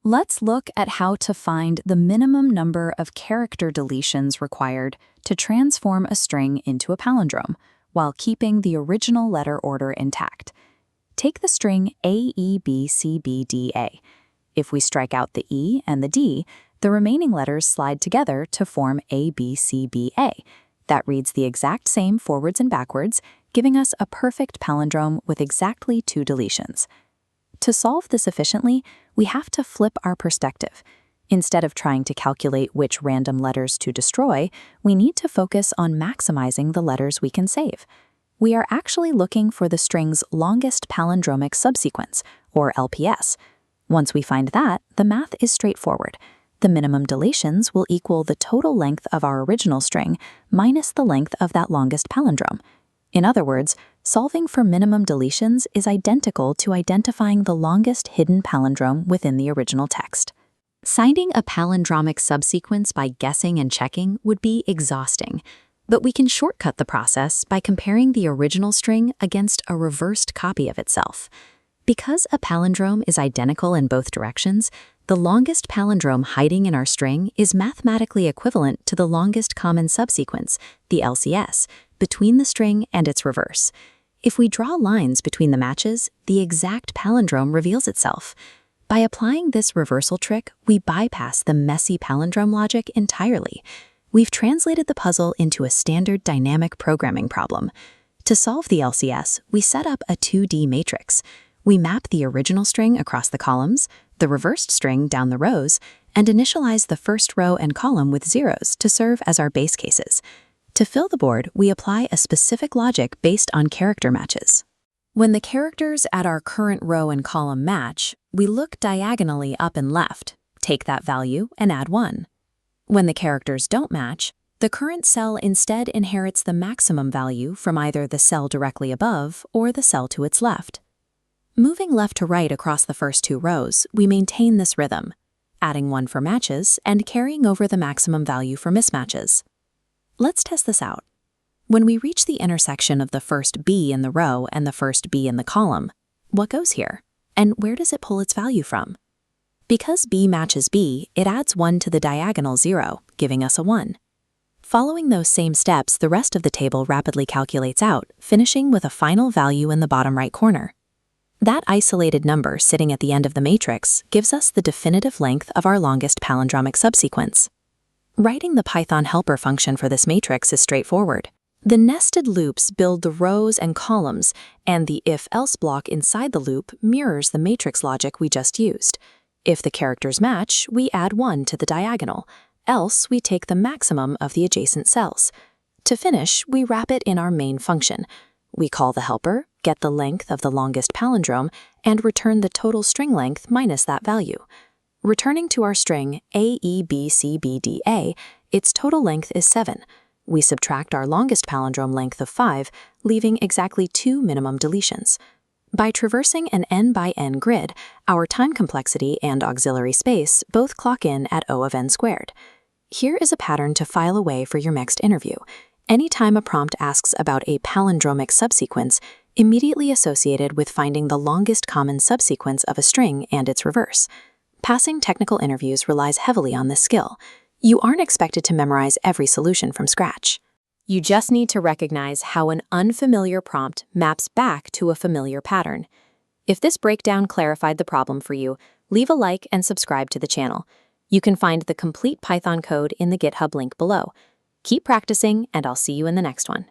Let's look at how to find the minimum number of character deletions required to transform a string into a palindrome, while keeping the original letter order intact. Take the string A, E, B, C, B, D, A. If we strike out the E and the D, the remaining letters slide together to form A, B, C, B, A. That reads the exact same forwards and backwards, giving us a perfect palindrome with exactly 2 deletions. To solve this efficiently, we have to flip our perspective. Instead of trying to calculate which random letters to destroy, we need to focus on maximizing the letters we can save. We are actually looking for the string's longest palindromic subsequence, or LPS. Once we find that, the math is straightforward. The minimum deletions will equal the total length of our original string minus the length of that longest palindrome. In other words, solving for minimum deletions is identical to identifying the longest hidden palindrome within the original text. Finding a palindromic subsequence by guessing and checking would be exhausting, but we can shortcut the process by comparing the original string against a reversed copy of itself. Because a palindrome is identical in both directions, the longest palindrome hiding in our string is mathematically equivalent to the longest common subsequence, the LCS, between the string and its reverse. If we draw lines between the matches, the exact palindrome reveals itself. By applying this reversal trick, we bypass the messy palindrome logic entirely. We've translated the puzzle into a standard dynamic programming problem. To solve the LCS, we set up a 2D matrix. We map the original string across the columns, the reversed string down the rows, and initialize the first row and column with zeros to serve as our base cases. To fill the board, we apply a specific logic based on character matches. When the characters at our current row and column match, we look diagonally up and left, take that value, and add 1. When the characters don't match, the current cell instead inherits the maximum value from either the cell directly above or the cell to its left. Moving left to right across the first 2 rows, we maintain this rhythm, adding 1 for matches and carrying over the maximum value for mismatches. Let's test this out. When we reach the intersection of the first B in the row and the first B in the column, what goes here? And where does it pull its value from? Because B matches B, it adds 1 to the diagonal 0, giving us a 1. Following those same steps, the rest of the table rapidly calculates out, finishing with a final value in the bottom right corner. That isolated number sitting at the end of the matrix gives us the definitive length of our longest palindromic subsequence. Writing the Python helper function for this matrix is straightforward. The nested loops build the rows and columns, and the if-else block inside the loop mirrors the matrix logic we just used. If the characters match, we add 1 to the diagonal, else we take the maximum of the adjacent cells. To finish, we wrap it in our main function. We call the helper, get the length of the longest palindrome, and return the total string length minus that value. Returning to our string A, E, B, C, B, D, A, its total length is 7. We subtract our longest palindrome length of 5, leaving exactly 2 minimum deletions. By traversing an n by n grid, our time complexity and auxiliary space both clock in at O of n squared. Here is a pattern to file away for your next interview. Anytime a prompt asks about a palindromic subsequence, immediately associated with finding the longest common subsequence of a string and its reverse. Passing technical interviews relies heavily on this skill. You aren't expected to memorize every solution from scratch. You just need to recognize how an unfamiliar prompt maps back to a familiar pattern. If this breakdown clarified the problem for you, leave a like and subscribe to the channel. You can find the complete Python code in the GitHub link below. Keep practicing, and I'll see you in the next one.